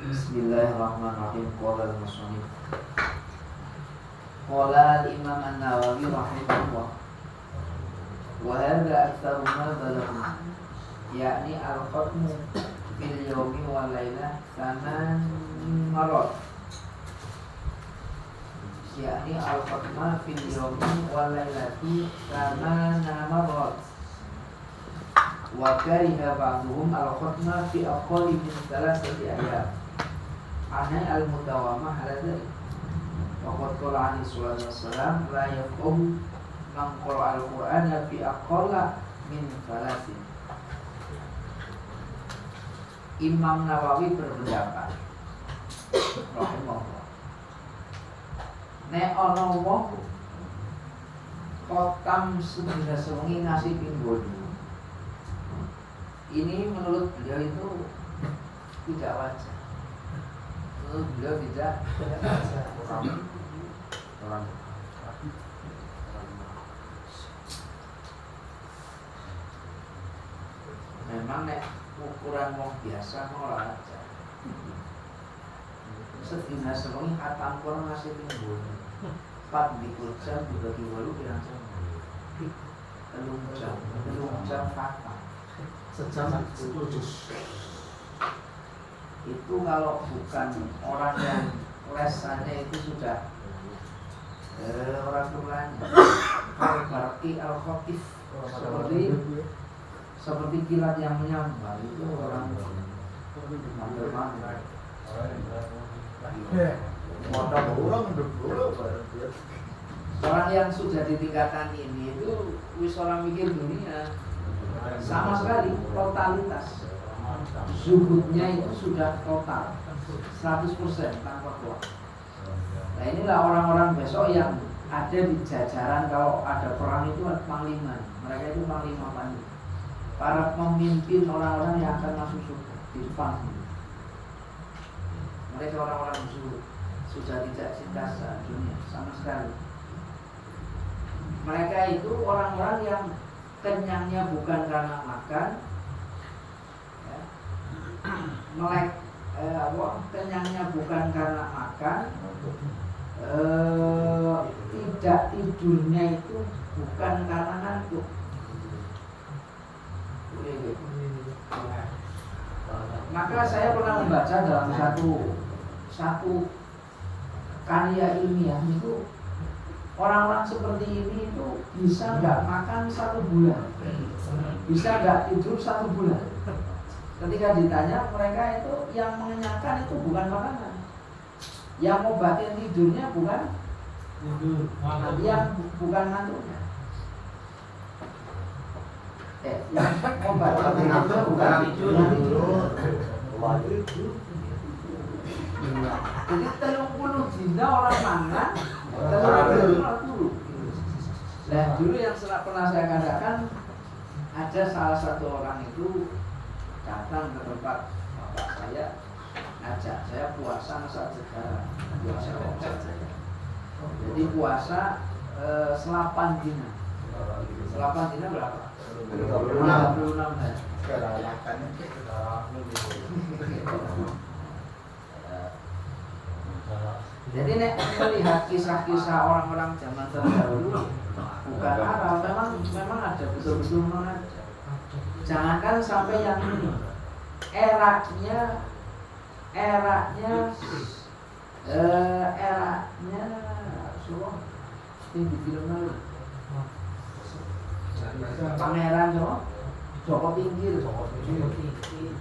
Bismillahirrahmanirrahim. Qala al-musannif. Qala al-Imam An-Nawawi rahimahullah. Wa hadha aktsaru ma balagha. Yakni al-khatmu fil yawmi wal lailah saman marat. Yakni al-khatma fil yawmi wal lailati samana marat. Wa kariha ba'dhum al-khatma fi aqalli min thalathati ayyam. Anai al-mutawamah ala dhalik. Waqad qala alaihi salatu wassalam la yaqum man qara al-Qur'ana fi aqalla min thalasin. Imam Nawawi berpendapat rahimahullah, nek ana wong khotam sedina sewengi ngasih pinggon, ini menurut beliau itu tidak wajar. Menurut beliau tidak wajar. Memang nek ukuran wong biasa ora aja. Sedina sewengi khatam Quran ngasih pinggon. 24 jam dibagi 8 pirang jam? 3 jam khatam. Sejam 10 juz. Itu kalau bukan orang yang lesannya itu sudah orang tuanya berarti al-khatif seperti kilat yang menyambar itu orang mandor-mandor. Orang yang sudah di tingkatan ini itu wis orang mikir dunia sama sekali, totalitas. Zuhudnya itu sudah total 100% tanpa kuat. Nah inilah orang-orang besok yang ada di jajaran kalau ada perang itu panglima. Mereka itu panglima panglima. Para pemimpin orang-orang yang akan masuk surga di depan. Mereka orang-orang zuhud, sudah tidak cinta dunia sama sekali. Mereka itu orang-orang yang kenyangnya bukan karena makan, ya, kenyangnya bukan karena makan, tidak tidurnya itu bukan karena ngantuk. Maka saya pernah membaca dalam satu karya ilmiah itu orang-orang seperti ini itu bisa nggak makan 1 bulan, bisa nggak tidur 1 bulan. Ketika ditanya mereka itu yang mengenyangkan itu bukan makanan, yang ngobatin tidurnya bukan yang bukan ngantuknya. obat itu bukan tidur. Jadi 30 dina orang mangan, 30 Nah dulu yang pernah saya katakan, ada salah satu orang itu datang ke tempat bapak saya, ajak saya puasa Nusantara. Jadi puasa 8 dina. 8 dina berapa? 36 hari. Jadi nek melihat kisah-kisah orang-orang zaman terdahulu, bukan Arab, memang ada betul-betul mengajar. Jangankan sampai yang ini, eranya semua ini di film lalu. Pangeran Joko Tingkir,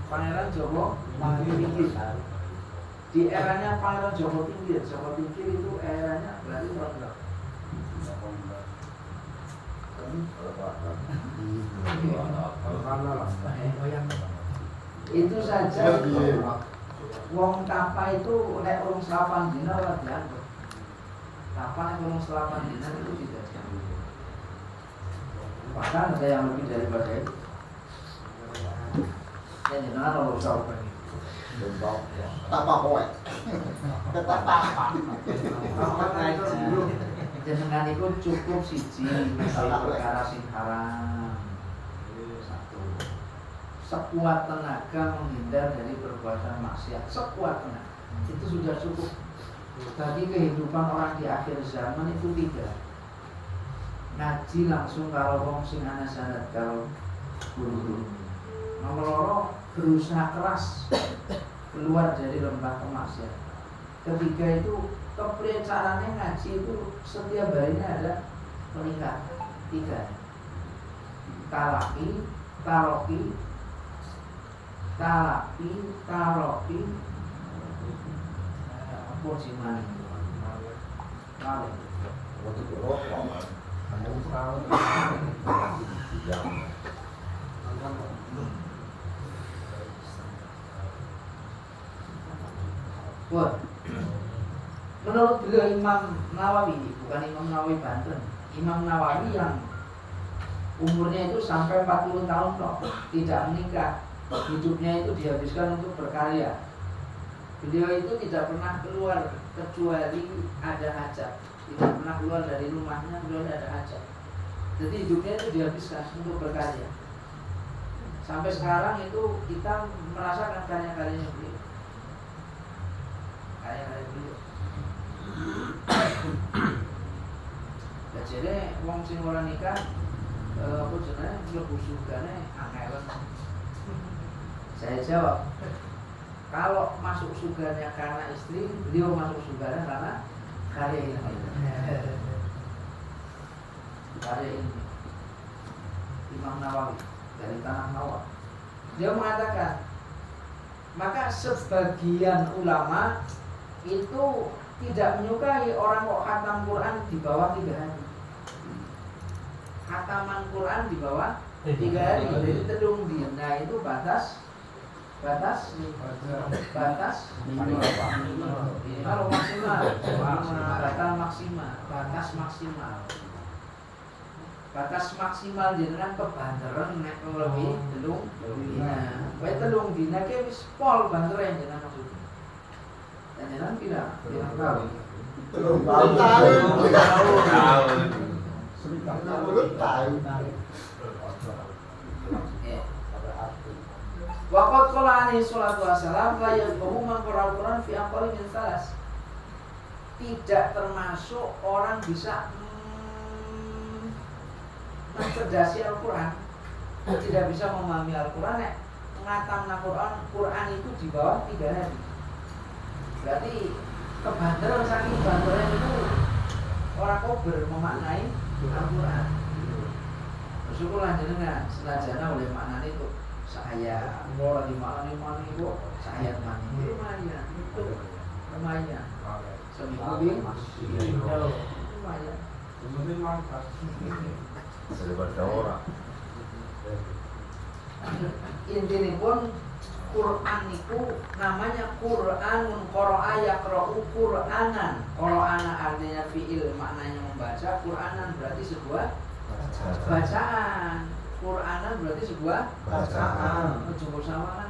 Pangeran Joko Tingkir. Di eranya Pangeran Joko Tingkir itu eranya berarti tahun itu saja. Wong tapa itu nek urung 8 dina ora dianggap. Tapa nek urung 8 dina itu tidak dianggap. Bahkan ada yang lebih daripada itu. Ya jenengan ora usah ubah. Tapa poek. Tapa. Jenengan itu cukup siji masalah perkara sing haram. Satu. Sekuat tenaga menghindar dari perbuatan maksiat. Sekuat tenaga. Itu sudah cukup. Bagi kehidupan orang di akhir zaman itu 3. Ngaji langsung kalau wong sing ana sanad kalau guru-guru. Nomor 2 berusaha keras keluar dari lembah kemaksiatan. Ketiga itu kepriye caranya ngaji itu setiap harinya ada peningkatan. 3. Taroki apa sih mani? Menurut beliau Imam Nawawi, bukan Imam Nawawi Banten, Imam Nawawi yang umurnya itu sampai 40 tahun loh, tidak menikah, hidupnya itu dihabiskan untuk berkarya. Beliau itu tidak pernah keluar kecuali ada hajat, tidak pernah keluar dari rumahnya kecuali ada hajat. Jadi hidupnya itu dihabiskan untuk berkarya. Sampai sekarang itu kita merasakan karya-karyanya beliau. Karya-karya beliau. Jadi wong sing ora nikah apa jenenge mlebu surgane angel. Saya jawab, kalau masuk surganya karena istri, beliau masuk surganya karena karya ini. Karya ini Imam Nawawi dari Tanah Nawab. Dia mengatakan, maka sebagian ulama itu tidak menyukai orang kok khatam Quran di bawah 3 hari. Khataman Quran di bawah 3 hari. Jadi telung dina itu batas kalau maksimal, batas maksimal jenengan kebanteran nek lebih telung dina. Wae telung dina ke wis pol bantere jenengan maksudnya. Jangan bilang tahu. Waqat qala alaihi salatu wassalam la yaqum man qara al-Quran fi aqall min salas. Tidak termasuk orang bisa mencerdasi Al-Quran, tidak bisa memahami Al-Quran nek ngatamna Quran itu di bawah 3 hari. Berarti kebanteran saking banteran itu orang kober memaknai Al-Quran. Bersyukurlah jenengan senajana oleh maknanya itu saya ora dimaknani mana itu saya mana lumayan itu lumayan seminggu lumayan daripada orang Intinya pun Quran itu namanya Quranun qara'a yaqra'u Qur'anan. Qur'ana artinya fi'il, maknanya membaca. Qur'anan berarti sebuah bacaan. Qur'anan berarti sebuah bacaan. Jumhur sama kan.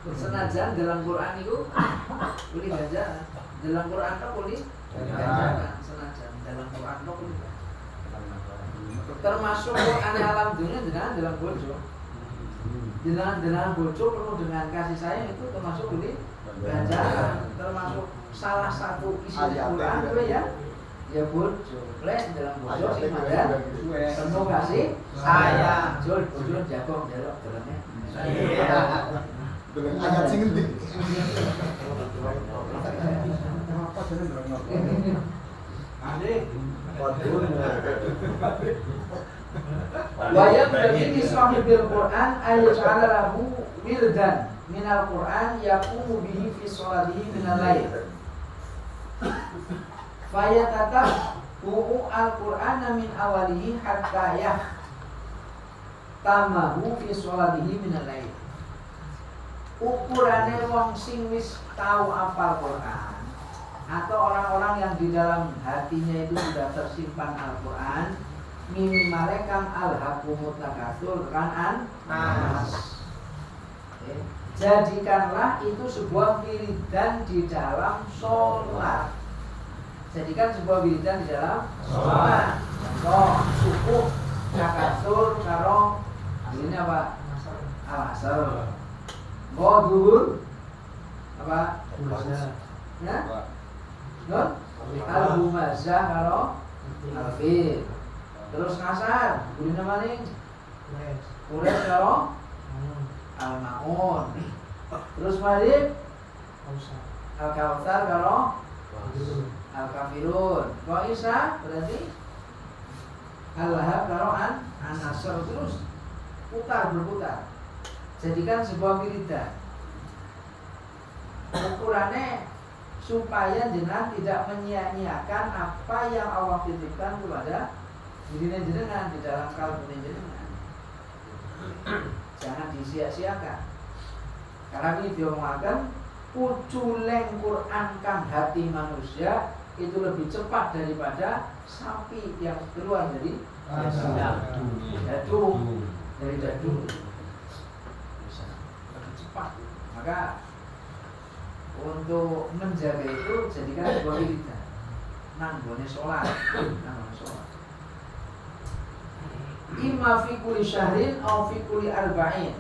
Senajan dalam Quran itu boleh bacaan. Dalam Quran itu boleh bacaan. Senajan dalam Quran itu boleh bacaan. Termasuk Quran alam dunia dalam bojo. Dengan bojo penuh dengan kasih sayang itu termasuk boleh bacaan. Termasuk salah satu isi Quran itu ya bojo. Lek dalam bojo sing mandan penuh kasih sayang. Bojo jagong jaluk derene. Ayat sing endi? Wayam bagi sahibil Quran ayyaj'ala lahu wirdan minal Quran yaqumu bihi fi sholatihi minal lail. Fayatatah al-Qur'ana min awalihi hatta tamahu fi sholatihi minal lail. Ukurane wong sing wis tahu apal Quran atau orang-orang yang di dalam hatinya itu sudah tersimpan Al-Quran, minimalkan al-hakumut takatsur kan nas. Jadikanlah itu sebuah wiridan di dalam sholat. Jadikan sebuah wiridan di dalam sholat. Contoh subuh takatsur karo ini apa? Al-asr. Duhur apa? Ya? Non? Al-humazah karo al-fil. Terus ngasar, gurina maning Quraisy karo al-maun. Terus maghrib al-kautsar karo al-kafirun. Kok isya berarti al-lahab karo an-nasr. Terus berputar. Jadikan sebuah wiridan. Ukurannya supaya jenengan tidak menyia-nyiakan apa yang Allah titipkan kepada diri jenengan di dalam kalbu jenengan. Jangan disia-siakan. Karena ini diomongkan uculeng Quran kang hati manusia itu lebih cepat daripada sapi yang keluar dari dadu. Dari dadu. Lebih cepat. Maka untuk menjaga itu jadikan sebuah wiridan. Nanggone sholat. Imma fi kulli syahrin aw fi kulli arba'in.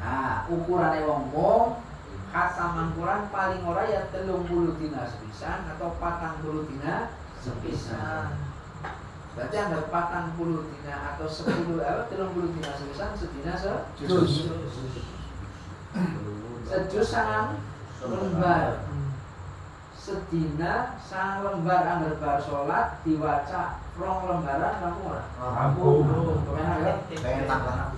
Nah, ukurane wong khataman Quran paling ora ya 30 dina sepisan atau 40 dina sepisan. Berarti ada 40 dina atau 30 dina sepisan sedina sejus. Sejus sangang lembar. Sedina sang lembar anggar bar salat diwaca rong lembaran kamu ora? Rampung. Kemenak ya? Enak lah.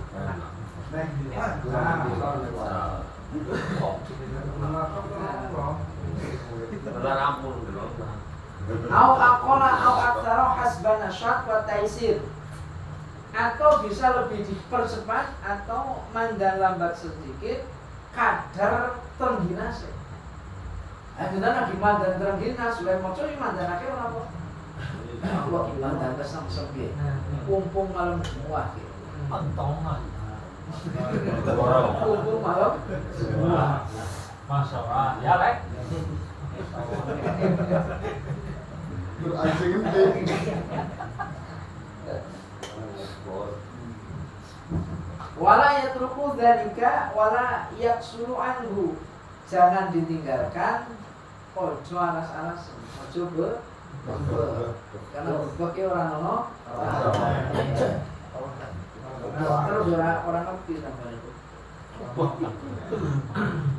Au aqala au aktsara hasban nasyat wa taisir. Atau bisa lebih dipercepat atau mandan lambat sedikit kadar terengginase. Akhirnya lagi mandan terengginas, sudah mau coba mandanake ora apa? Allah mandan kesem-sem piye? Kumpung malam semua gitu. Pentongan. Kumpung malam semua. Masya Allah, ya Lek. Anjing gede. Wala yatruku dzalika wala yaksuru anhu. Jangan ditinggalkan, ojo alas-alas, ojo karena bebek orang ono. Terus orang ngerti tambah itu.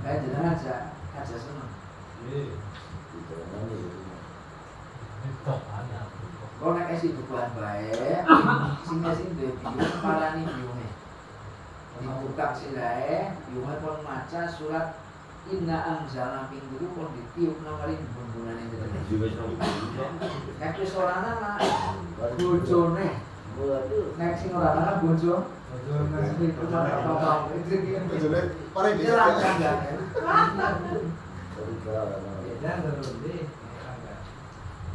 Jangan aja seneng. Kau nak kasih bukuan baik, sini duwe biung, parani biungnya. Dibuka silae, biungnya pun maca surat Inna anzalna ping dulu pun ditiup nomori bumbunane itu. Nek wis ora ana bojone Nek sing ora lanang bojo. Itu contoh Bojone paling Ini bisa. langkah enggak? Beda terus deh.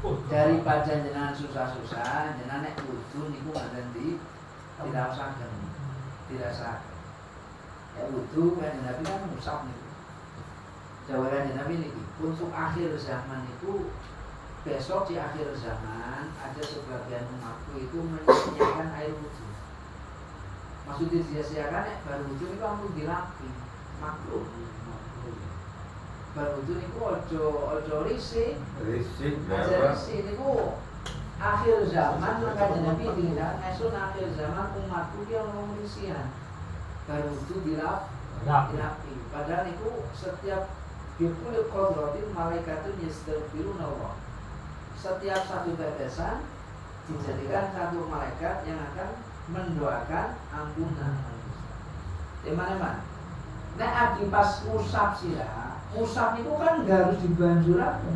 Daripada jenengan susah-susah, jenengan nek wudu niku ngaten di tidak usahaken. Tidak sah. Ya wudu kan Nabi kan musab niku. Jawaban Nabi niki untuk akhir zaman itu besok di akhir zaman ada sebagian umatku itu menyediakan air wudu. Maksudnya sia-siakan nek baru wudu niku ampun dirapi. Makruh. Baru wudu niku ojo risih. Aja risih niku akhir zaman makanya Nabi tinggal esuk akhir zaman umatku ki ono risian. Baru wudu dirapi. Padahal niku setiap bikul qadratin malaikatun yastaghfiruna Allah. Setiap satu tetesan dijadikan satu malaikat yang akan mendoakan ampunan. Teman-teman, nek adi pas musab sira, musab itu kan gak harus dibanjurakan.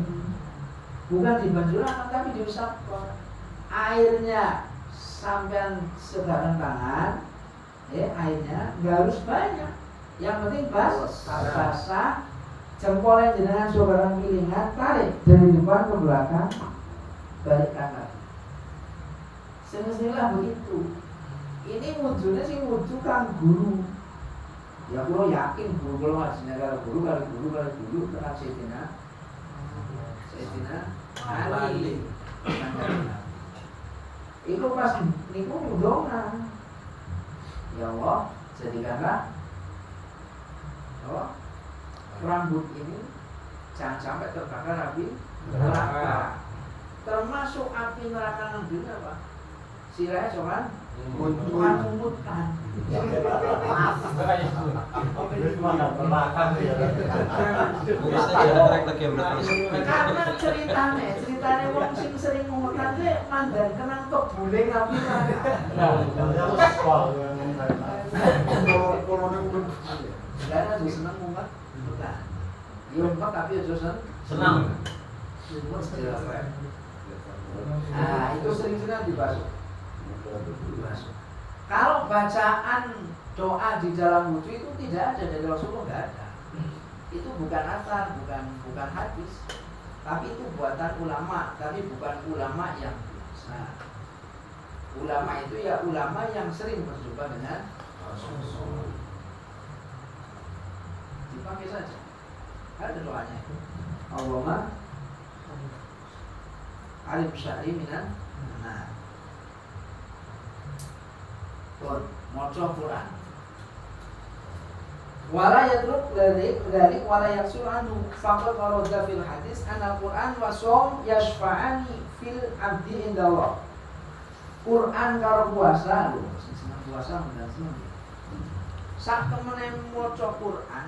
Bukan dibanjurakan tapi diusapkan. Airnya sampean sebaran tangan, airnya gak harus banyak. Yang penting basah, jempolnya jenengan sebaran piringan, tarik dari depan ke belakang, balikkan lagi. Semestinya begitu. Ini wujudnya sih wujud kan guru. Ya kalau yakin guru kalau ngajinya kalau guru tenang Sayyidina Ali. Itu pas niku ngundongan. Ya Allah, jadikanlah rambut ini jangan sampai terbakar api neraka. Termasuk api neraka nang dunia apa? Sirahnya cuman mengumutkan. Karena ceritanya wong sing sering ngumutkan itu mandan kenang kebuling api neraka. Karena dia senang ngumet, bukan. Dia ngumet tapi dia senang. Nah, itu sering-sering dibasuh. Kalau bacaan doa di dalam wudhu itu tidak ada dari Rasulullah, nggak ada. Itu bukan asar, bukan hadis, tapi itu buatan ulama, tapi bukan ulama yang biasa. Ulama itu ya ulama yang sering berjumpa dengan Rasulullah. Dipakai saja. Ada doanya. Allahumma alim syari minan. Nah, maca Quran. Wala yatruk dari wala yaksul anhu faqad warada fil hadis anna Quran wa shaum yashfa'ani fil abdi indallah. Quran karo puasa lho, seneng puasa mendan seneng. Sak temene maca Quran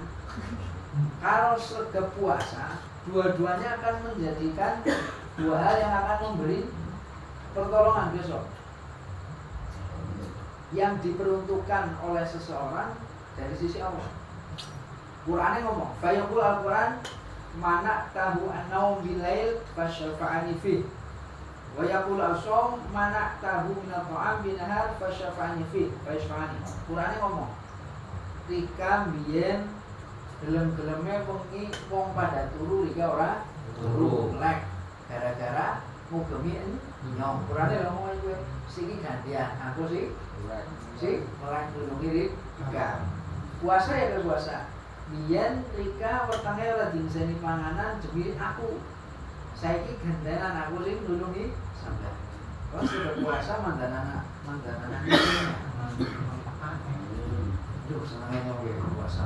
karo sregep puasa, dua-duanya akan menjadikan dua hal yang akan memberi pertolongan besok. Yang diperuntukkan oleh seseorang dari sisi Allah. Qurannya ngomong, fayaqul al-Quran mana tahu an-naum bilail fasyafa'ani fi. Wa yaqul al-shaum mana tahu min at-ta'am binahar fasyafa'ani fi. Fasyafa'ani. Qurannya ngomong, rika biyen gelem-geleme wengi wong pada turu rika ora turu lek gara-gara mugemi nyong. Qurannya ngomong kowe siki gantian, aku sih melek dulu mirip rika. Puasa ya ke puasa. Biyen rika wetenge ora dingseni panganan demi aku. Saiki gantenan aku sing nulungi sampeyan. Kok sudah puasa mandanana. Duh, senengnya nyong puasa.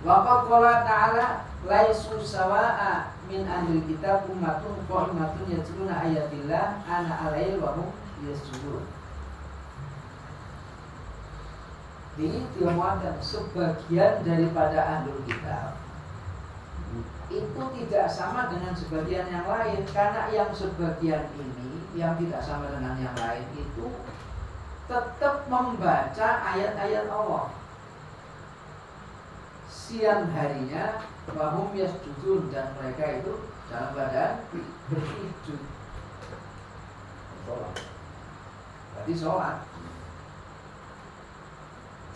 Waqad qala ta'ala laisu sawa'a min ahli kitab ummatun qa'imatun yatluna ayatillah ana alail wa hum yasjudun. Ini diomongkan sebagian daripada ahli kitab itu tidak sama dengan sebagian yang lain, karena yang sebagian ini yang tidak sama dengan yang lain itu tetap membaca ayat-ayat Allah siang harinya wahum yasjudun, dan mereka itu dalam keadaan bersujud. Berarti sholat.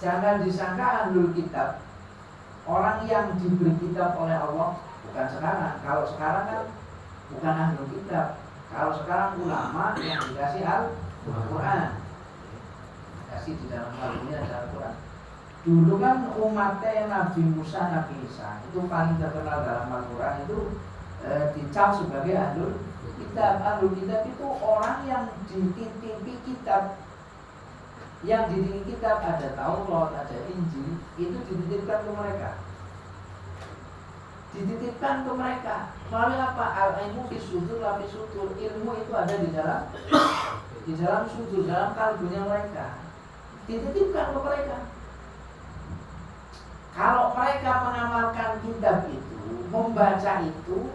Jangan disangka ahlul kitab orang yang diberi kitab oleh Allah, bukan sekarang. Kalau sekarang kan bukan ahlul kitab. Kalau sekarang ulama yang dikasih Al-Quran, dikasih di dalam Al-Quran ada Al-Quran. Dulu kan umatnya Nabi Musa, Nabi Isa itu paling terkenal dalam Al-Quran itu dicap sebagai ahlul kitab. Ahlul kitab itu orang yang dititipi kitab. Yang dititipi kitab ada Taurat, ada Injil, itu dititipkan ke mereka. Dititipkan ke mereka. Melalui apa? Al-ilmu fi sudur la fi sudur. Ilmu itu ada di dalam sudur, dalam kalbunya mereka. Dititipkan ke mereka. Kalau mereka mengamalkan kitab itu, membaca itu,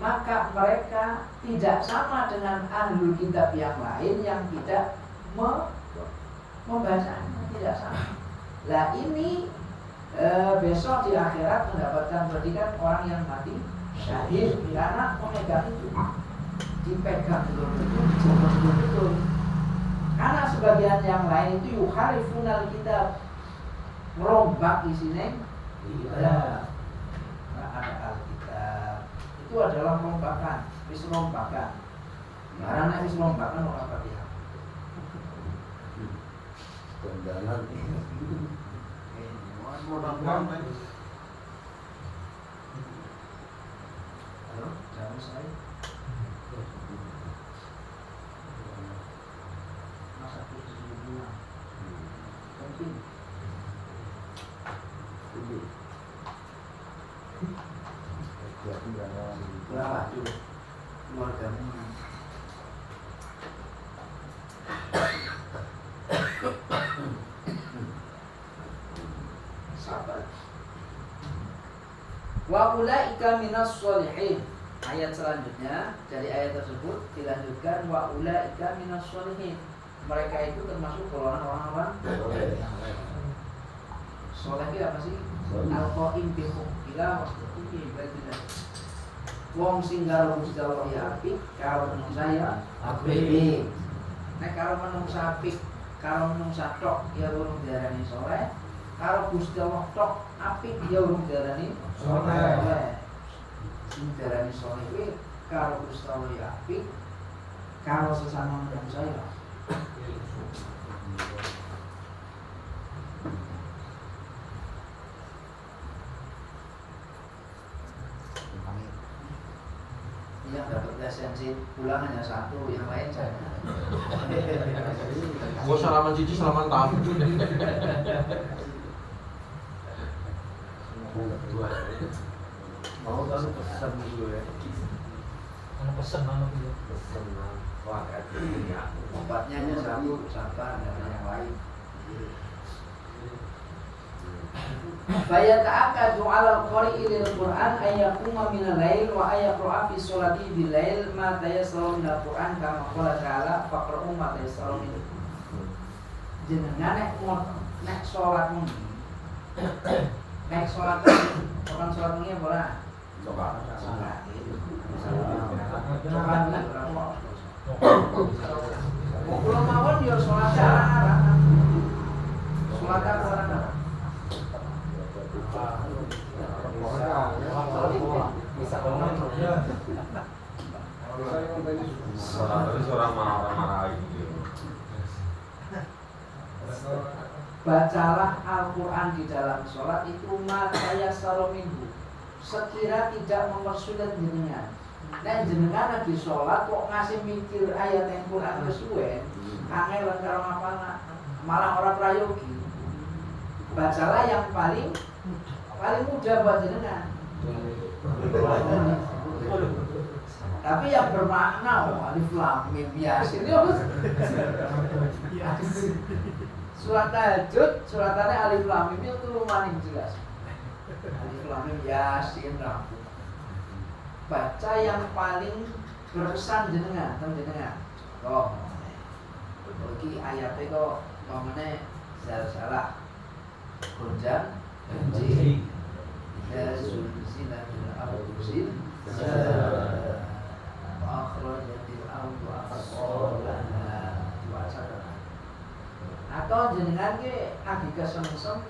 maka mereka tidak sama dengan ahlul kitab yang lain yang tidak membacanya, tidak sama. Lah ini besok di akhirat mendapatkan predikat orang yang mati syahid karena memegang itu, dipegang betul-betul. Karena sebagian yang lain itu yukhalifunal kitab, merombak isinya. Ada Alkitab itu adalah rombakan, rombakan. Karena rombakan orang Fatihah. Kondangan. Halo, jamu saya. Masa kursi dulu. Mungkin. Berapa dulu? Keluargamu. Sabar. Wa ulaika minas sholihin. Ayat selanjutnya dari ayat tersebut dilanjutkan wa ulaika minas sholihin. Mereka itu termasuk golongan orang-orang soleh. Itu apa sih? Al-qaim bi hukmillah wa hukmi ibadillah. Wong sing karo Gusti Allah ya apik, karo menungsa ya apik. Nek karo menungsa apik, karo menungsa tok ya urung diarani soleh. Kalau Gusti Allah tok apik dia urung diarani soleh. Sing diarani soleh kuwi kalau Gusti Allah ya apik, kalau sesama manusia ya. Yang dapat esensi pulang hanya satu, yang lain jangan. Gua salaman cici, salaman tamu. Mau kan pesan dulu ya. Mana pesen mana dulu? Pesan wah ya. Obatnya hanya satu, sabar dan yang lain. Fayata'akkadu 'alal qari'i lil Qur'an ay yaquma minal lail wa ay yaqra'a fi sholati bil lail ma tayassara minal Qur'an kama qala ta'ala faqra'u ma tayassara min. Jenengan nek salat muni. Nek salat orang salat muni ora? Coba. Salat. Kalau mawon dia sholat arah-arah. Sholat arah-arah. Bisa Suara marah-marah gitu. Bacalah Al-Quran di dalam sholat itu mataya sarominhu, sekira tidak mempersulit jenengan. Dan jenengan lagi sholat kok ngasih mikir ayat yang Quran kesuwen, angel karo ngapalna, malah orang prayogi. Bacalah yang paling mudah buat jenengan. Tapi yang bermakna alif lam mim yasin itu surat tahajud, suratannya alif lam mim itu lumayan jelas. Alif lam mim yasin rampung. Baca yang paling berkesan jenengan, jenengan. Oh, iki ayatnya kok ngomongnya salah, gonjang, benci. Ya zulzilatil ardu zilzalaha wa akhrajatil ardu athqalaha. Atau jenengan ke lagi kesengsem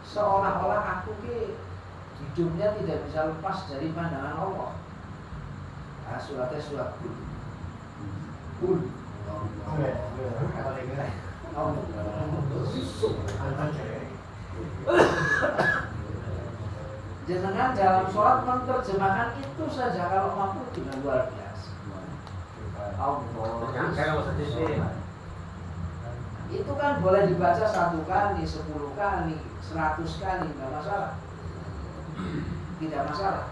seolah-olah aku ke hidupnya tidak bisa lepas dari pandangan Allah. Nah, suratnya surat Hud. Jenengan dalam sholat menerjemahkan itu saja kalau mampu dengan luar biasa. Itu kan boleh dibaca 1 kali, 10 kali, 100 kali, nggak masalah. Tidak masalah.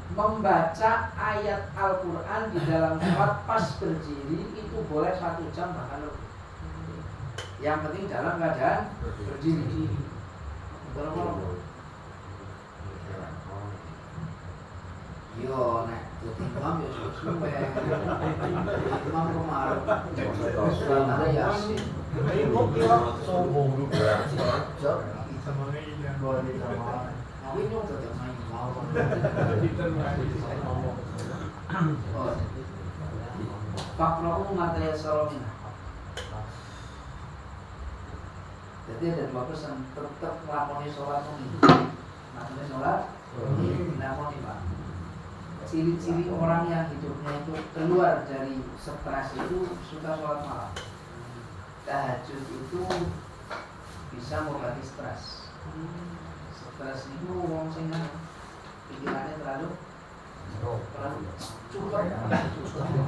Membaca ayat Al-Quran di dalam sholat pas berdiri itu boleh 1 jam bahkan lebih. Yang penting dalam keadaan berdiri. Betul. Yo, nek imam ya suwe. Imam kemarin. Sebenarnya Yasin. Ibu kira sombong juga. sama ini yang boleh sama. Aku ini udah main mau. Fakrohu materi solomina. Jadi ada 2 pesan, tetap melakoni sholat ini. Melakoni sholat ini dilakoni Pak. Ciri-ciri orang yang hidupnya itu keluar dari stres itu suka sholat malam. Tahajud itu bisa mengobati stres. Stres itu wong sing pikirannya terlalu cukup.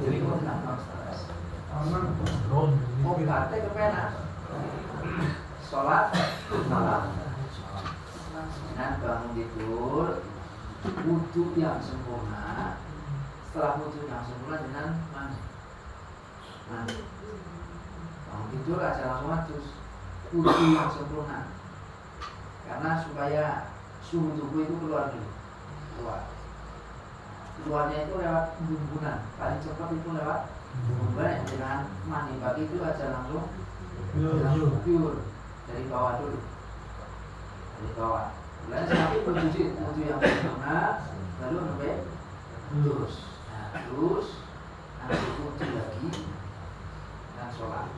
Jadi kok gampang stres. Obatnya kepenak. Sholat malam. Dan bangun tidur, wudu yang sempurna. Setelah wudu yang sempurna dengan mandi. Bangun tidur aja langsung adus. Wudu yang sempurna. Karena supaya suhu tubuh itu keluar dulu. Keluarnya itu lewat bumbunan. Paling cepat itu lewat bumbunan. Dengan mandi pagi itu aja langsung pure dari bawah dulu. Dari bawah. Lalu sampai wudu yang sempurna, lalu sampai terus. Nah, terus nanti wudu lagi dan sholat.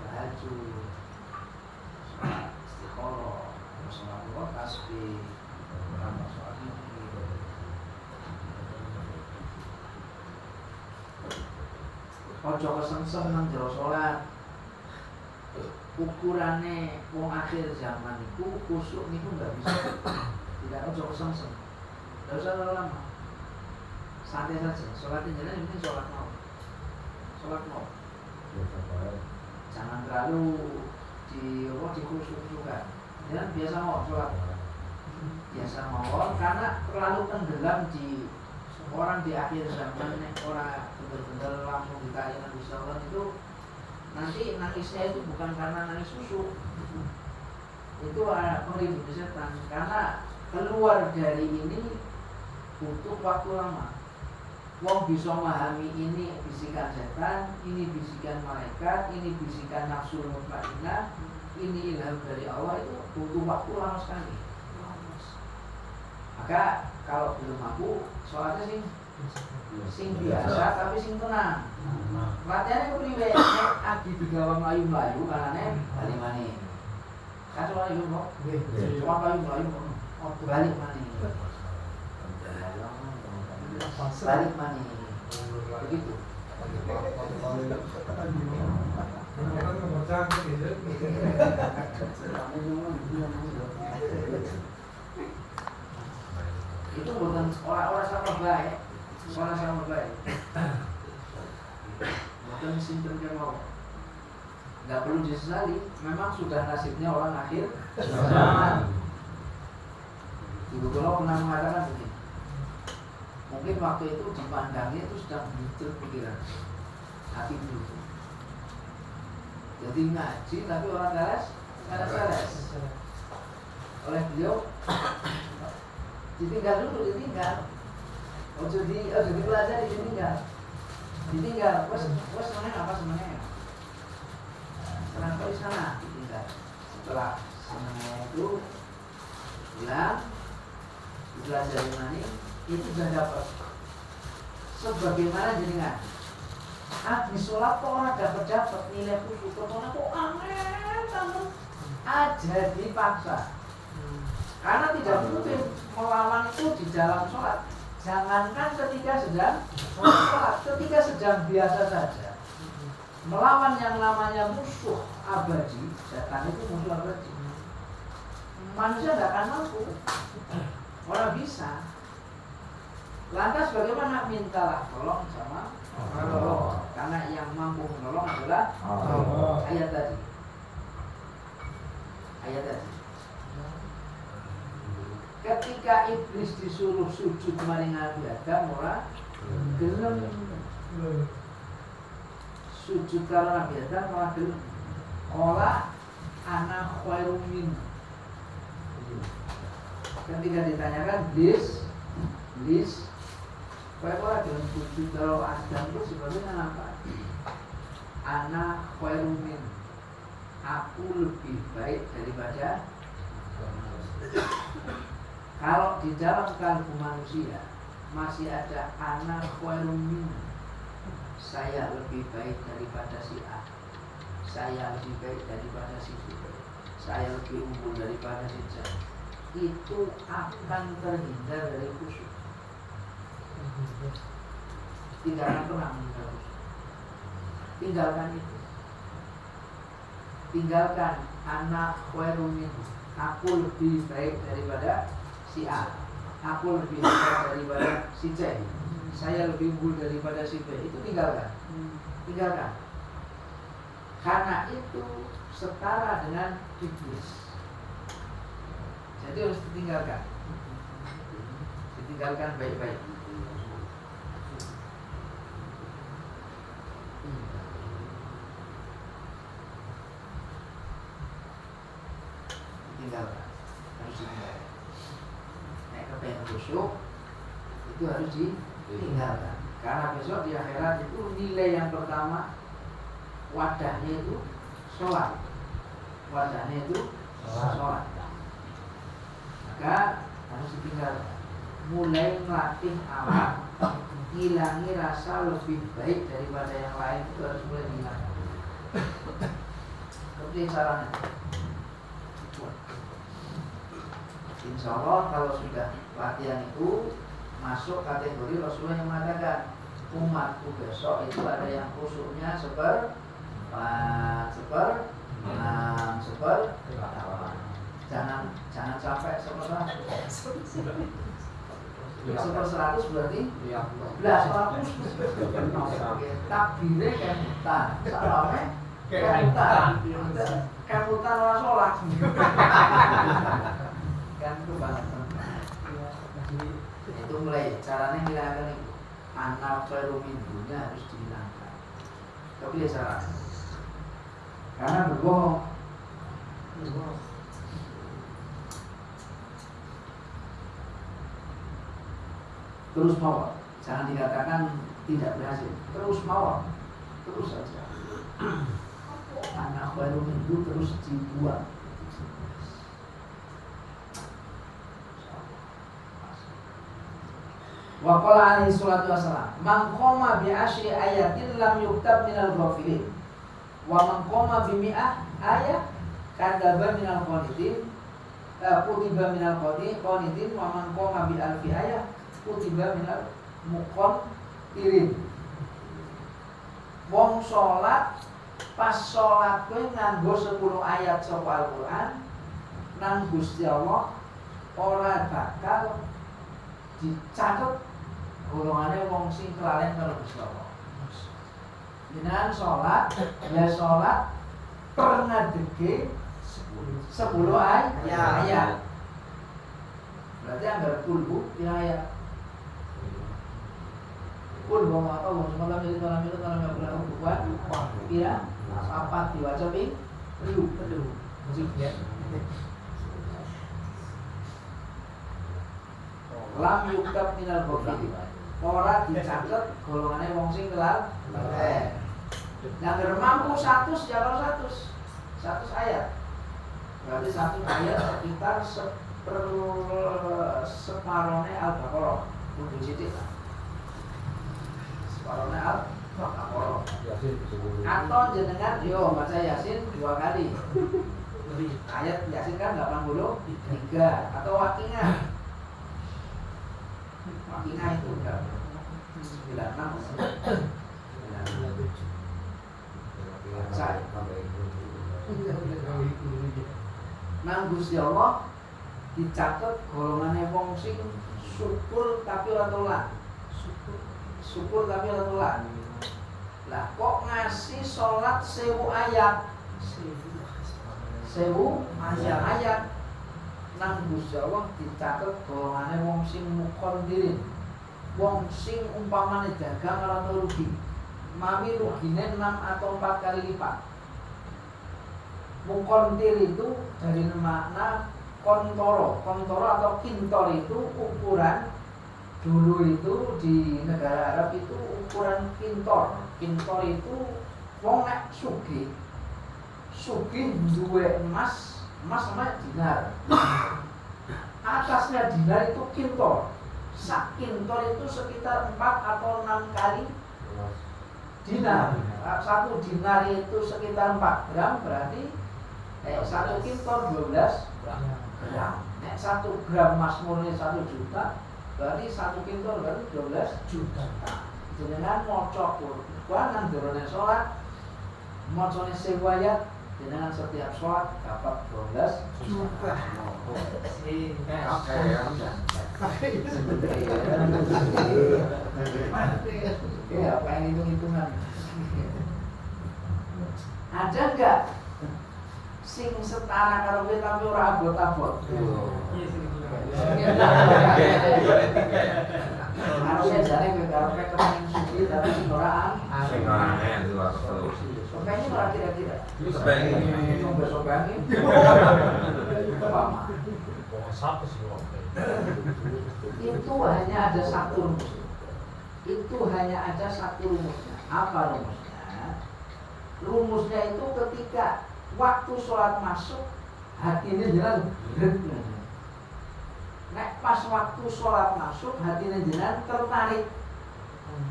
Tahajud, sholat istiqoroh, sholat luar tasbih, sholat ini. Ojo kesengsem nang jero sholat. Ukurannya wong akhir zaman itu kusuk niku nggak bisa, tidak ojo kesengsem, nggak usah lama, santai saja. Sholatnya jalan ini sholat mau, jangan terlalu dikusuk-kusukan. Jangan biasa mau sholat, biasa mau, karena terlalu tenggelam di orang di akhir zaman, orang benar-benar langsung dikali Nabi Sallallahu itu. Nanti nangisnya itu bukan karena nangis susu, itu penghibur setan. Karena keluar dari ini butuh waktu lama. Wong bisa memahami ini bisikan setan, ini bisikan malaikat, ini bisikan nafsu mutmainnah, ini ilham dari Allah, itu butuh waktu lama sekali. Maka kalau belum mampu, sholatnya sing biasa tapi sing tenang. Latihannya kepriwe? Agi digawa mlayu-mlayu kanane bali maneh. Kacau lagi kok. Cuma mlayu-mlayu kok balik maneh. Balik maneh. Begitu. Itu bukan orang-orang sama baik. Orang sama baik. Bukan simpen ke mau. Nggak perlu disesali. Memang sudah nasibnya orang akhir zaman. Ibu kalau pernah mengatakan begini. Mungkin waktu itu dipandangnya itu sudah butuh pikiran. Hati dulu. Jadi ngaji tapi orang galas. Oleh beliau ditinggal dulu, ditinggal. Ojo dipelajari, ditinggal. Wes semuanya apa semuanya? Sekarang kau di sana ditinggal. Setelah senengnya itu bilang dipelajari mani itu sudah dapat sebagaimana jenengan habis sholat kok orang dapat nilai khusyuk terus kok aneh banget aja dipaksa karena tidak mungkin melawan itu di dalam sholat. Jangankan ketika sedang sholat, ketika sedang biasa saja melawan yang namanya musuh abadi, setan itu musuh abadi, manusia tidak akan mampu, orang bisa. Lantas bagaimana? Mintalah tolong sama Allah, karena yang mampu menolong adalah Allah. Ayat tadi. Ketika iblis disuruh sujud maring Nabi Adam, ora gelem. Sujud karo Nabi Adam ora gelem. Ola ana khairum min. Ketika ditanyakan iblis kowe ora gelem sujud karo Adam itu sebenarnya apa? Ana khairum min. Aku lebih baik daripada kalau di dalam kalbu manusia masih ada anak khairum min, saya lebih baik daripada si A, saya lebih baik daripada si B, saya lebih unggul daripada si C, itu akan terhindar dari khusyuk. Tidak akan pernah menghindar khusyuk. Tinggalkan itu. Tinggalkan anak khairum min, aku lebih baik daripada si A, aku lebih baik daripada si C, saya lebih unggul daripada si B. Itu tinggalkan. Karena itu setara dengan iblis. Jadi harus ditinggalkan. Ditinggalkan baik-baik. Ditinggalkan. Harus ditinggalkan. Kepengen khusyuk itu harus ditinggalkan karena besok di akhirat itu nilai yang pertama wadahnya itu sholat, maka harus ditinggalkan. Mulai melatih awak hilangi rasa lebih baik daripada yang lain itu harus mulai dihilangkan. Seperti sarannya. Insya Allah kalau sudah latihan itu masuk kategori Rasulullah yang mengatakan umatku besok itu ada yang khusyuknya seper jangan sampai seper 100 berarti 11 orang khusyuk. Takbirnya kemutan, salamnya kemutan orang sholat. Kan itu banget itu mulai caranya hilangkan itu anak ferumindunya harus dihilangkan kebiasaan karena berbohong terus mawar, jangan dikatakan tidak berhasil, terus mawar, terus saja anak ferumindu terus dibuat. Wa qala alaihi salatu wassalam man qama bi asyri ayatin lam yuktab minal ghafilin wa man qama bi mi'ah ayat kadzaba minal qanitin kutiba minal qanitin wa man qama bi alfi ayat kutiba minal muqantirin. Wong salat pas salat kowe nganggo 10 ayat saka Al-Qur'an nang Gusti Allah ora bakal dicatet golongannya wong sing kelalen karo Gusti Allah. Jenengan salat, ya salat per ngadege 10 ayat. Berarti anggar kulbu ya ayat. Kul wa ma ta'ala malam itu bulan buat kira apa diwaca ping perlu maksudnya lam yuktab minal ghafilin ora dicatet golongannya wong sing kelal. Yang mampu 100 ya kalau 100 ayat. Berarti satu ayat sekitar separuhnya Al-Baqarah. Kudu sithik. Separuhnya Al-Baqarah. Yasin 10. Atau jenengan yo baca Yasin 2 kali. Ayat Yasin kan 83 atau Waqiah. Waqiah itu enggak 96. Nang Gusti Allah dicatat golongane wong sing syukur tapi ora tolak. Syukur tapi ora tolak. Lah kok ngasih salat 1000 ayat? 1000 ayat. Nang Gusti Allah dicatat golongane wong sing mukondirin. Wong sing umpamane dagang ora rugi. Mami rugine 6 atau 4 kali lipat. Mukontir itu dari makna kontoro. Kontoro atau kintor itu ukuran. Dulu itu di negara Arab itu ukuran kintor. Kintor itu wong nek sugih. Sugih duwe emas sama dinar. Atasnya dinar itu kintor. Sak kintor itu sekitar 4 atau 6 kali dinar. Satu dinar itu sekitar 4 gram, berarti 1 kintor 12 gram. 1 gram emas murni 1 juta, berarti 1 kintor berarti 12 juta. Jenengan maca Quran nang durane salat, macane 1000 ayat, jenengan setiap salat dapat 12 juta. Ya, apa yang hitung-hitungan? Ada enggak sing setara karo kowe tapi ora abot-abot? Harusnya jane kowe karo ketemen suci tapi sing ora Sing aneh itu ora terus. Sopengi ora kira-kira. Sopengi. Sopengi. Itu hanya ada satu rumus. Apa rumusnya? Rumusnya itu ketika waktu sholat masuk, hatinya jelas. Nek pas waktu sholat masuk, hatinya jelas tertarik.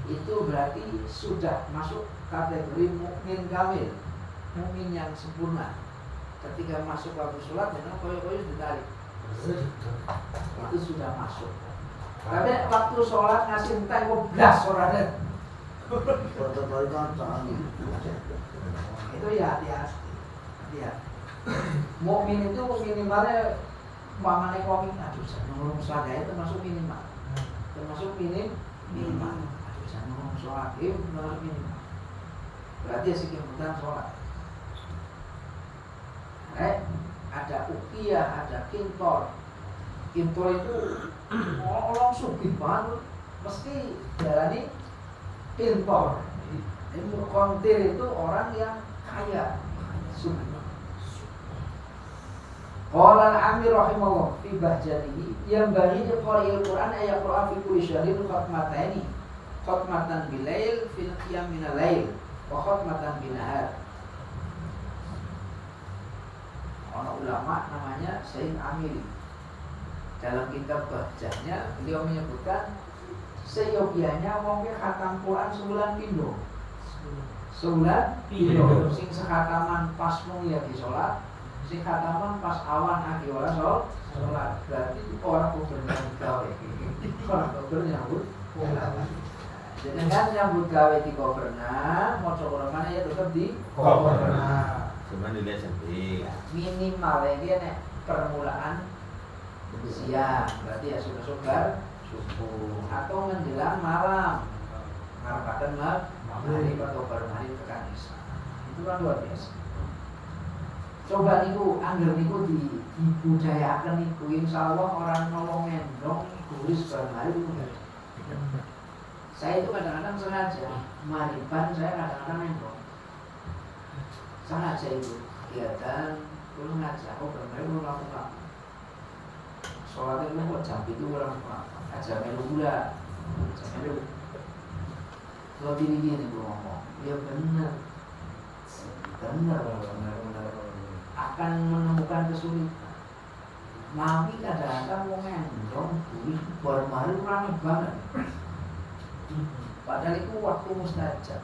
Itu berarti sudah masuk kategori mukmin kamil, mukmin yang sempurna. Ketika masuk waktu sholat, jangan koyo-koyo ditarik. Itu sudah masuk. Tapi waktu sholat ngasih entah kok blas orangnya. Itu ya hati-hati. Mukmin itu minimalnya umpamanya komik, aduh saya ngomong sholat itu termasuk minimal. Termasuk minimal. Aduh saya ngomong sholat itu termasuk minimal. Berarti sekian sholat. Ada ukiyah, ada kintor. Kintor itu orang sugih banget, mesti jalani kintor. Mukontir itu orang yang kaya, sugih. Qala al-Amir rahimahullah fi bahjatihi yang bagi qari'il Qur'an ayat Qur'an fi kulli syahrin khatmataini. Khatmatan bilail fil qiyam minal lail wa khatmatan binahar. Orang ulama namanya Sayyid Amiri. Dalam kitab bahjahnya beliau menyebutkan seyogianya wong khatam Quran sebulan pindho. Sebulan pindho. Sing sekhataman pas mung ya di salat, sing khataman pas awan agi ora salat. Berarti orang kudu nyambut gawe. Orang kudu nyambut gawe. Jenengan nyambut gawe di Koperna, maca Quran mana ya tetep di Koperna. Cuma dilihat sendiri. Minimal ini nek permulaan siang, berarti ya sudah subuh atau menjelang malam, ngarepaken maghrib atau bareng tekan isya. Itu kan luar biasa. Coba niku angger niku dibudayaken niku, insyaallah orang nolong endong tulis bareng itu. Saya itu kadang-kadang sengaja mariban, saya kadang-kadang endong. Sengaja itu kegiatan belum ngajak, bareng lakukan. Sholat itu kok jam itu orang aja melu pula, aja melu. Kalau gini gue ngomong, ya benar. akan menemukan kesulitan. Nabi kadang-kadang mau ngendong, baru-baru ramai banget. Padahal itu waktu mustajab.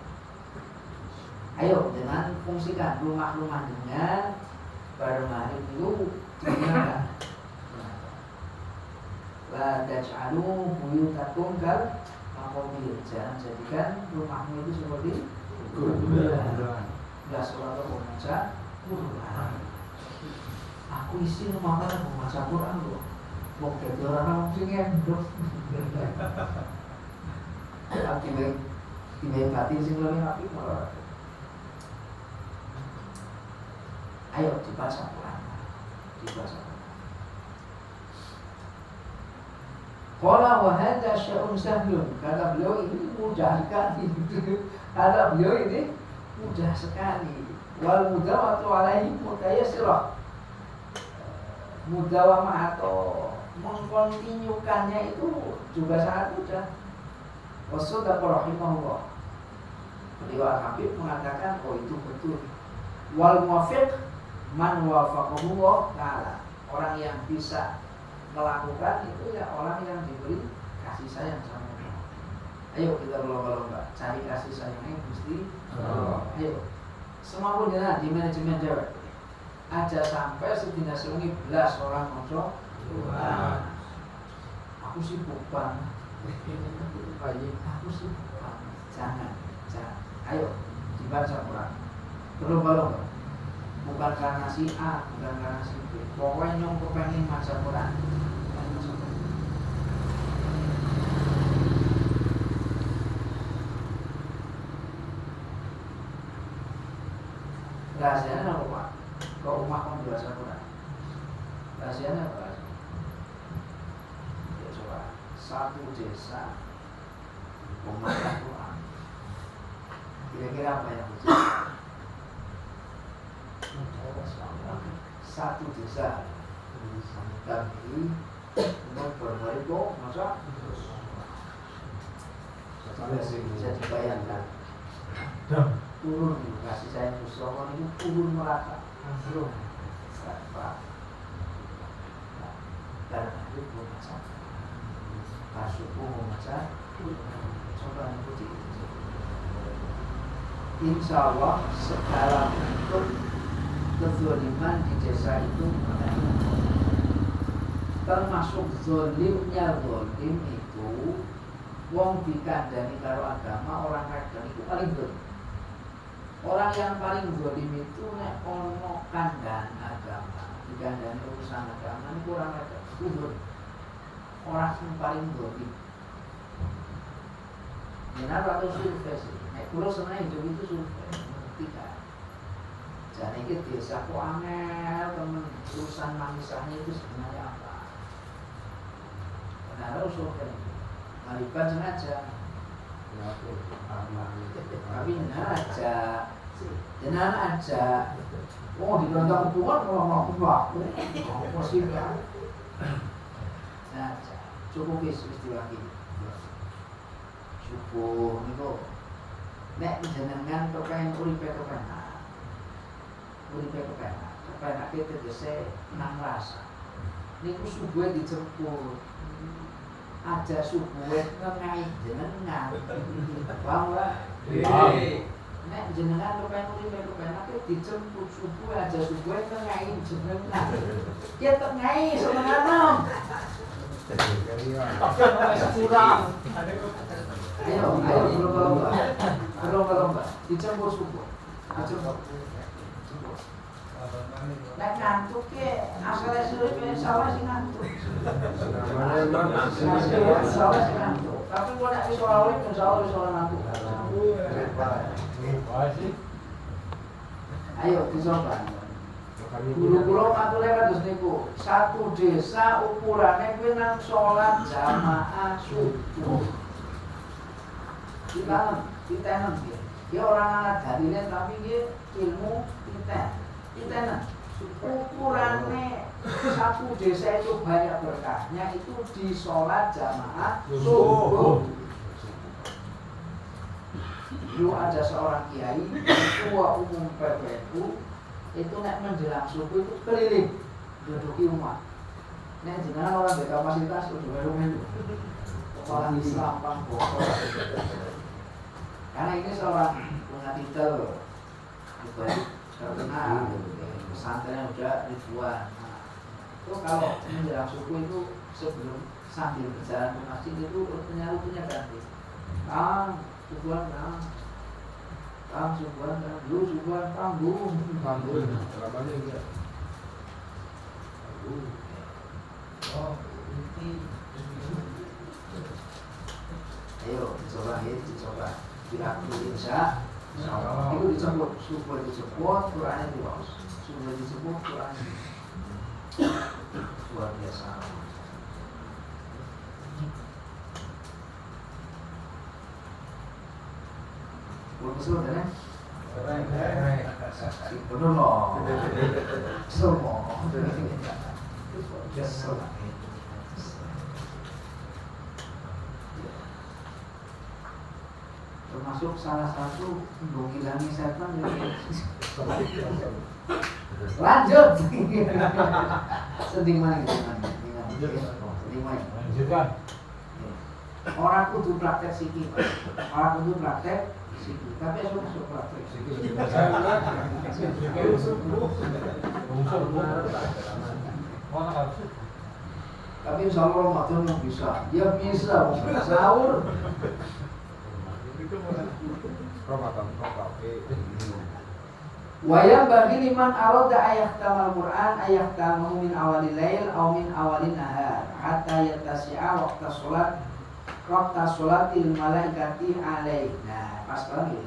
Ayo dengan fungsikan rumah-rumah dengan baru-baru itu digunakan. La taj'alu buyutakum kal maqabir. Jangan jadikan rumahmu itu seperti kuburan. Enggak selalu membaca Quran. Aku isi rumah mana membaca Quran loh. Mau jadi orang sing endok. Tiba-tiba batin sing luwih apik malah. Ayo dibaca Quran. Dibaca. Qala wa hadza syai'un sahlun. Kata beliau ini mudah sekali. Kata beliau ini mudah sekali. Wal mudawatu alaihi mutayassirah. Mudawamah atau mengkontinyukannya itu juga sangat mudah. Wasadaqa rahimahullah. Beliau Al-Habib mengatakan oh itu betul. Wal muwafiq man wafaqahullah ta'ala. Orang yang bisa melakukan itu ya orang yang diberi kasih sayang sama Allah. Ayo kita berlomba-lomba cari kasih sayangnya Gusti Allah. Ayo semampu dia di manajemen dewek aja sampai setidaknya sewengi belas orang ngobrol Tuhan aku sibuk banget. Aku sibuk banget. Jangan. Ayo dibaca Quran berlomba-lomba. Bukan karena si A, bukan karena si B. Pokoknya nyong kepengen baca Quran. Rahasianya apa Pak? Kalau rumah kamu baca Quran. Rahasianya apa? Ya coba satu desa membaca Quran. Kira-kira apa yang terjadi? Satu desa tapi berbalik kok masa bisa dibayangkan turun kasih sayang Mustafa itu turun merata dan itu belum masak masukku membaca coba ikuti insya Allah segala bentuk kezaliman di desa itu termasuk zolimnya zolim itu wong dikandani karo agama orang kadang itu paling zolim. Orang yang paling zolim itu nek ono kandang agama dikandani urusan agama ini kurang kadang itu zolim. Orang yang paling zolim benar atau survei sih nek kulo seneng hidup itu survei tidak. Jadi ini desa kok angel temen urusan manisahnya itu sebenarnya apa? Benar survei Maliban sengaja tapi jenang aja oh di belakang Tuhan orang masih nah cukup istilah ini cukup itu nek jenengan kepengen uripe kepenak kepenak kita desa nang rasa niku subuh dijemput aja subuh ngengai jenengan paham ora? Nek jenengan kepengen uripe kepenak dijemput subuh aja subuh ngengai jenengan dia tengai sebenarnya ayo berlomba dijemput subuh nek ngantuk ke asale suruh salah sing ngantuk salah sing ngantuk tapi kok nek iso awet insyaallah iso ngantuk ayo dicoba guru kula mature kados niku satu desa ukurane kuwi nang salat jamaah subuh kita dia orang anak dadine tapi dia ilmu kita ukurannya satu desa itu banyak berkahnya itu di sholat jamaah subuh. Dulu ada seorang kiai ketua umum PBNU itu nek menjelang subuh itu keliling duduki rumah. Nek jenengan orang berkapasitas udah melu orang Islam bokor. Karena ini seorang punya titel gitu ya, terkenal pesantrennya udah ribuan. Nah, itu kalau menjelang subuh itu sebelum sambil berjalan ke masjid itu rutinnya ganti. Kang, subuhan kang. Kang, subuhan kang. Lu subuhan kang, bu. Lamanya enggak. Oh, ini. Ayo, dicoba. Bila bisa, itu disebut subuh disebut, Qurannya diwaos. Subuh disebut, Qurannya luar biasa. Belum kesel kan? Bener loh. Semua. Kesel. Termasuk salah satu menghilangi setan yang lanjut. Sedih mana gitu Lanjutkan. Orang kudu praktek siki, orang kudu praktek siki, tapi esok praktek siki. Tapi insya Allah Ramadan yang bisa, dia bisa sahur. Wayang bagi liman arada ayat tamal Quran ayat tamu min awalil lail atau min awalin nahar hatta yatasi'a waktu sholatil malaikati alaih. Nah, pas lagi.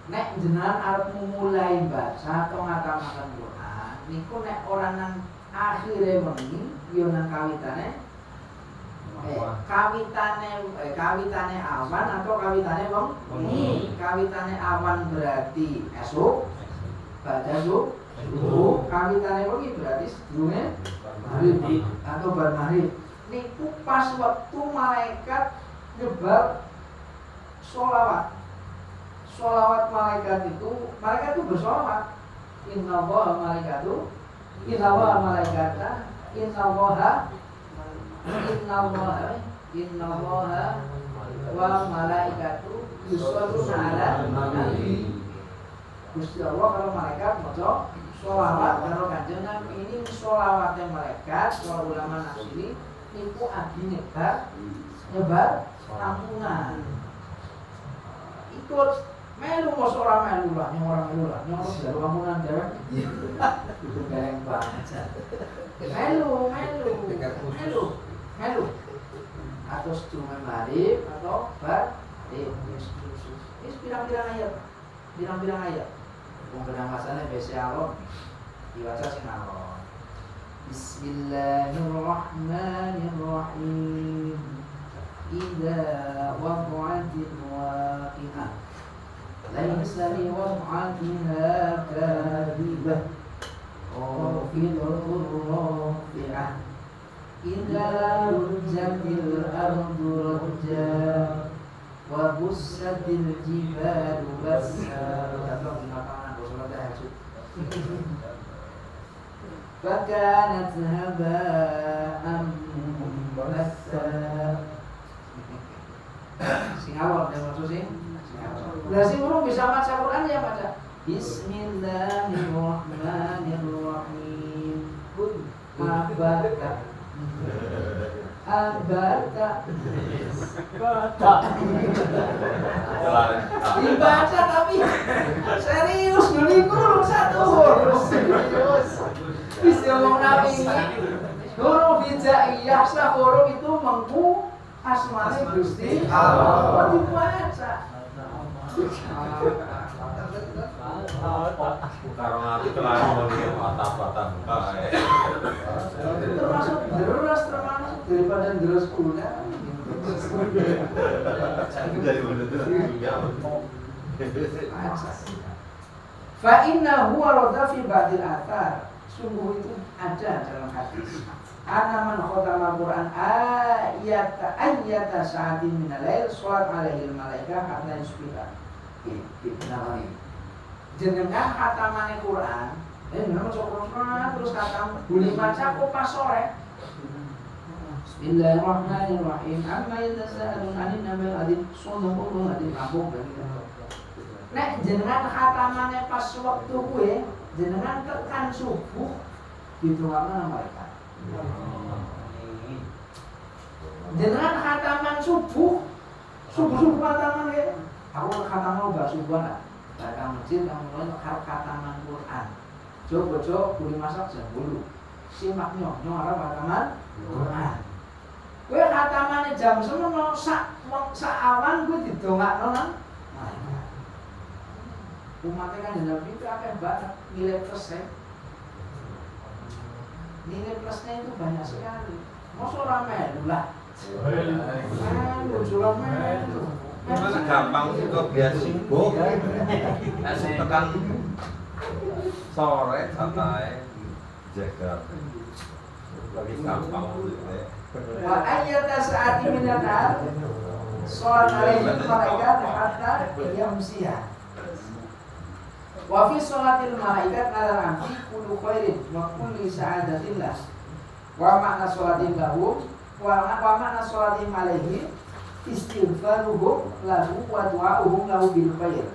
Nek jenengan arep mulai baca atau ngatakan Quran, niku nek orang nang akhire wengi yo nang kawitane kawitane awan atau kawitane wengi. Kawitane awan berarti esuk, pada subuh. Kawitane wengi berarti sedurunge maghrib atau bar maghrib. Niku pas waktu malaikat nyebar sholawat. Sholawat malaikat itu bersolawat. Innallaha malaikatu innallaha malaikata innallaha wa malaikatu yusholluna ala nabi. Gusti Allah kalau malaikat maca sholawat karo kanjeng Nabi. Ini sholawatnya malaikat, para ulama nafsiri niku adi nyebar ampunan. Ikut melu mos ora melu lah, nyuruh jalu ampunan dhewe. Itu gareng banget. Melu. Atau setengah marib atau bar. Ini pirang-pirang ayat. Wong kenang masane besi alon. Diwaca sing alon. Bismillahirrahmanirrahim. Idza waqa'atil waqi'ah. Laisa liwaqa'atiha kadhibah. Qafidatur rafi'ah. Idza rujjatil ardu rajja wa bussatil jibalu bassa. Fakanat haba'an munbatha. Sing awal yang maksud sing. Lah sing urung bisa maca Quran ya baca Bismillahirrahmanirrahim. Abata. Dibaca tapi serius dulu kurung satu huruf. Istilah Nabi ini huruf hijaiyah sah huruf itu mengku asmane Gusti Allah dibaca. Karo ngati kelari melihat mata-mata Termasuk deras daripada deras kuda. Jadi bener-bener Fa innahu warada fi ba'dil athar. Sungguh itu ada dalam hadis. Ana man khatama Quran ayata sa'atin min al-lail salat alaihi al-malaikah hatta yusbita. Ini jenengan khatamane Quran, jenengan maca Quran terus khatam boleh maca kok pas sore. Bismillahirrahmanirrahim. Amma yatasaalun 'anil nabil adzim. Sallallahu alaihi wasallam. Nek jenengan khatamane pas waktu kuwe, jenengan tekan subuh ditungakna mereka. Jenengan khataman subuh khataman ya. Aku khataman uga subuhan. Datang masjid kamu khataman Quran. Bojo buli masak jam 10. Simak nyong arep khataman Quran. Kowe khatamane jam 9 sak awan kuwi didongakno nang umatnya kan dalam itu akeh banget nilai plusnya. Nilai plusnya itu banyak sekali. Masa ramai lah. Gimana gampang sih kok biar sibuk. Nasi tekan sore santai jaga. Lagi gampang gitu. Wa ayyata sa'ati minan sholat alaihi malaikat hatta yamsiya. Wa fi sholatil malaikat ala abdi kullu khairin wa kulli sa'adatin lah. Wa makna sholatin lahu wa makna sholatin alaihi istighfaruhum lahu wa du'auhum lahu bil khair.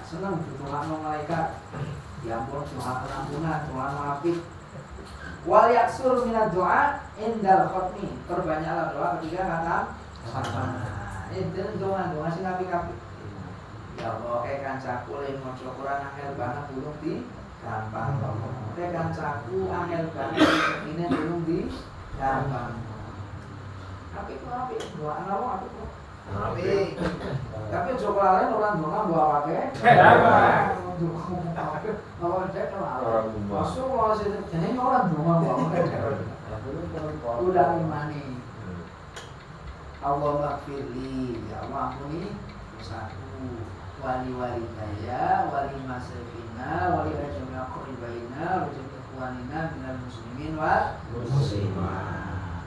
Senang doa malaikat. Ya ampun doa pengampunan, doa apik. Wal yaksur minad doa indal khatmi. Perbanyaklah doa ketika khatam. Itu doa sing apik-apik. Ya Allah, kayak kancaku lain maca Quran angel banget durung di gampang. Kayak kancaku angel banget ini durung di gampang. Apik doa ana wong apik kok. Apik. Tapi coba lain orang doa mbok awake. Awak cek orang rumah. Masuk kalau sih jenenge orang doa mbok awake. Udah imani. Allah maghfirli, ya Allah ampuni dosaku. Wali daya, wali masrifina, wali ajamil qoribaina, wali ikhwanina minal muslimin wal muslimat.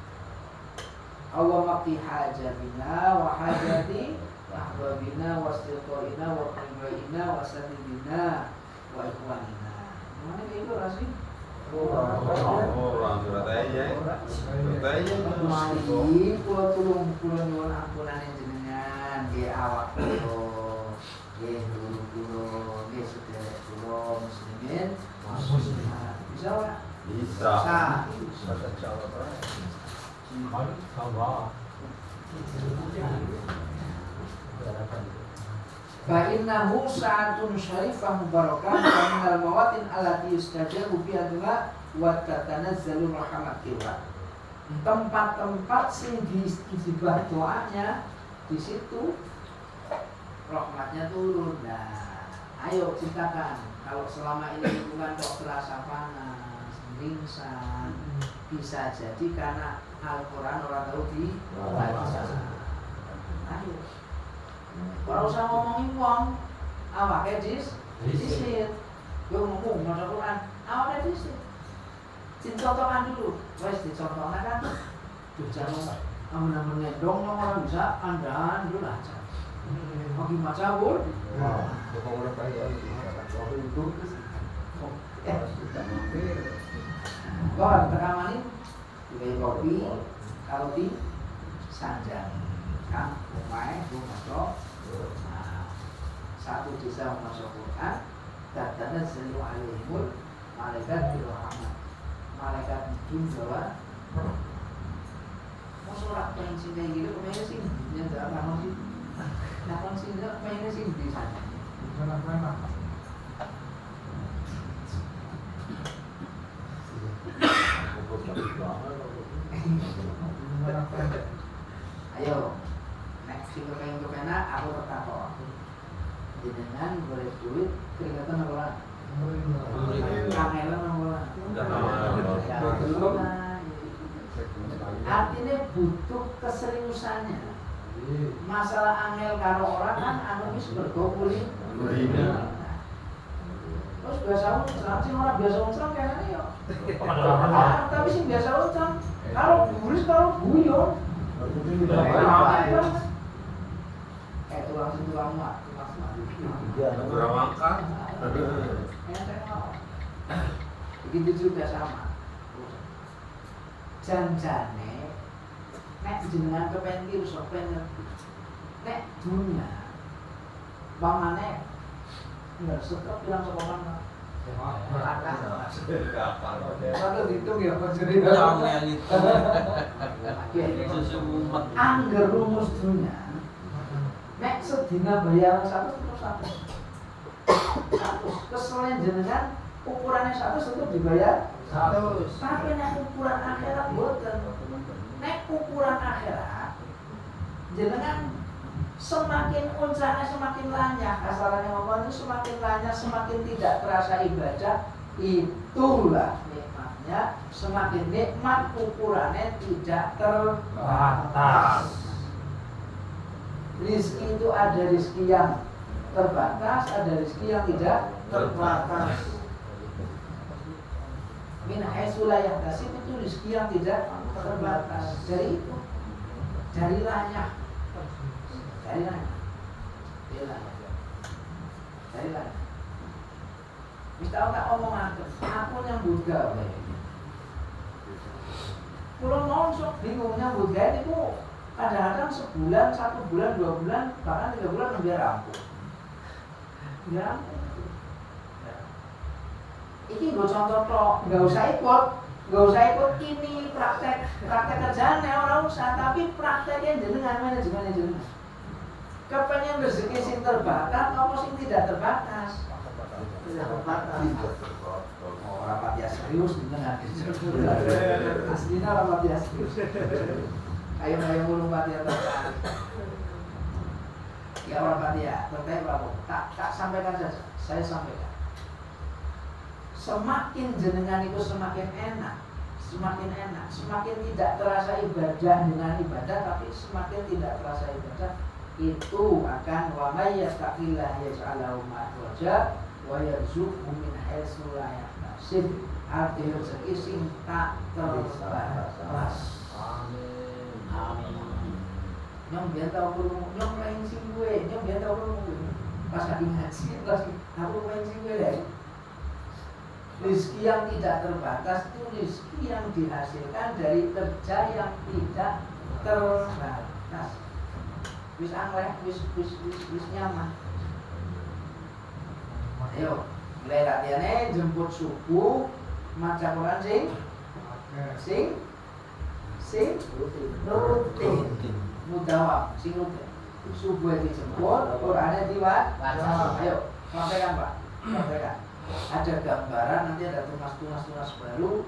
Allah makti hajabina wa hajati ahbabina wa istiqorina wa qoribaina wa sadidina wa ikhwanina. Mana kayak itu rasih? Orang beratanya. Mari kula tulung kula nyuwun ampunane jenengan nggih awak kula. Nggih dulur-dulur, nggih sedherek kula muslimin, muslimat. Bisa ora? Bisa. Bahasa Jawa Barat. Mari sama. Fa innahu sa'atun syarifah mubarakah wa minal mawatin allati yustajabu fiha du'a wa tatanazzalu rahmatillah. Tempat-tempat sing diijabah doanya di situ rahmatnya turun. Nah, ayo ciptakan. Kalau selama ini lingkungan kok terasa panas, ringsan, bisa jadi karena Al-Quran orang tahu dibaca. Ayo. Kalau usah ngomongin uang, awaknya disit. Gue ngomong maca Quran, awaknya disit. Dicontohkan dulu, wes dicontohkan kan. Jangan amun-amun ngedong orang bisa andahan dulu aja. Oke maca pun. Kon tekamani dikai kopi kalau di sanjang kan omahe maca. Nah, satu desa maca Quran dadane selu alaihimul malaikat rahmat. Malaikat itu Jawa. Mosok ora pengen sing kayak gitu kemana sih? Nyendak apa sih? Nakon sih ndak pengen sih di sana. Ayo, nek sing kepengen aku bertakon. Jenengan boleh duit keringatan apa lah? Kangelan apa lah? Artinya butuh keseriusannya. Masalah angel karo orang kan anu wis mergo kuli. Terus biasa uncang, sing ora biasa uncang kene yo. Tapi sing biasa uncang karo buris karo guyon. Kayak tulang muat. Kurang makan. Begitu juga sama. Janjane nek jenengan kepen pirsa kepen nek dunya pamane ngersekep bilang sapa mana Satu dihitung ya kok jadi angger rumus dunya nek sedina bayaran 100 terus 100 kesalahan jenengan ukurannya 100 tetap dibayar 100 tapi nek ukuran akhirat boten nek ukuran akhirat jenengan semakin unsanya semakin lanyah asalnya ngomong itu semakin lanyah semakin tidak terasa ibadah itulah nikmatnya semakin nikmat ukurannya tidak terbatas rizki itu ada rizki yang terbatas ada rizki yang tidak terbatas min haitsu la yahtasib itu rizki yang tidak terbatas dari itu dari lanyah Wis tau tak omongaken, aku nyambut gawe. Kulo mau sok bingung nyambut gawe niku kadang-kadang sebulan, 1 bulan, 2 bulan, bahkan 3 bulan biar rampung. Biar rampung. Iki gue contoh tok, nggak usah ikut ini praktek kerjaan orang usah, tapi prakteknya jenengan manajemen jenengan. Kepengen rezeki sing terbatas apa sing tidak terbatas? Tidak terbatas. Oh, rapat ya serius dengan aslinya rapat ya serius. Ayo ngulung ya terkait. Ya rapat ya terkait apa? Tak sampaikan saja. Saya sampaikan. Semakin jenengan itu semakin enak, semakin tidak terasa ibadah dengan ibadah, tapi semakin tidak terasa ibadah. Itu akan wa may yattaqillah yaj'alhu makhraja wa yarzuqhu min haitsu la yahtasib. Arti rezeki sing tak terbatas. Amin. Nyong biyen tau krungu, nyong main sing gue, nyong biyen tau krungu. Pas lagi ngaji, pas aku main sing gue deh. Rizki yang tidak terbatas itu rizki yang dihasilkan dari kerja yang tidak terbatas. Wis angleh, wis nyaman. Ayo, mulai latihannya jemput subuh, maca Quran sing rutin. Mudawam, sing rutin. Subuh dijemput, Qurannya diwaca. Ayo, sampaikan Pak. Sampaikan. Ada gambaran, nanti ada tunas baru.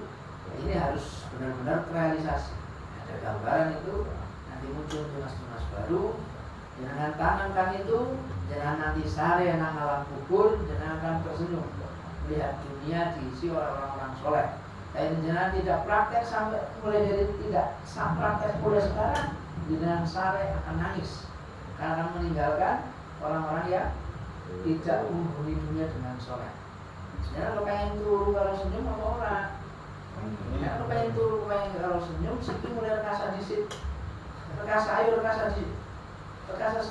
Ini harus benar-benar terrealisasi. Ada gambaran itu, nanti muncul tunas baru. Jangan tanamkan itu, jangan nanti sare nang alam kubur, jangan akan tersenyum melihat dunia diisi orang-orang soleh. Dan jangan tidak praktek sampai mulai dari tidak praktek mulai sekarang, jangan sare akan nangis karena meninggalkan orang-orang yang tidak menghuni dunia dengan soleh. Jangan lo pengen turu kalau senyum apa orang? Jangan lo pengen turu kalau senyum, siki mulai rekasa disit, rekasa ayo rekasa disit. Rekasa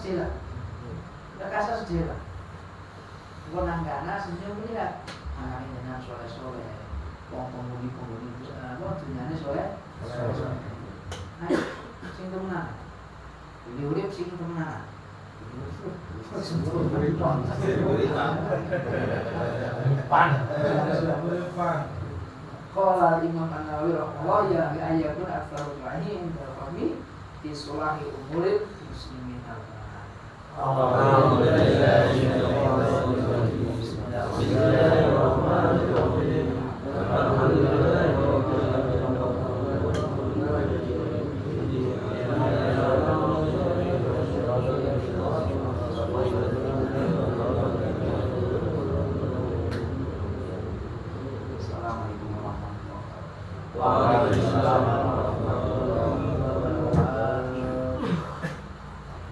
sedela. Gua nanggana senyum lihat anak ini dengan soleh. Penghuni itu, gua dunyane soleh. Ayo, sing temenan. Ini urip sing temenan. Qala Imam An-Nawawi rahimahullah ya ayyakun aktsarul rahim fahmi fi sulahi umuril muslimin. Alhamdulillah.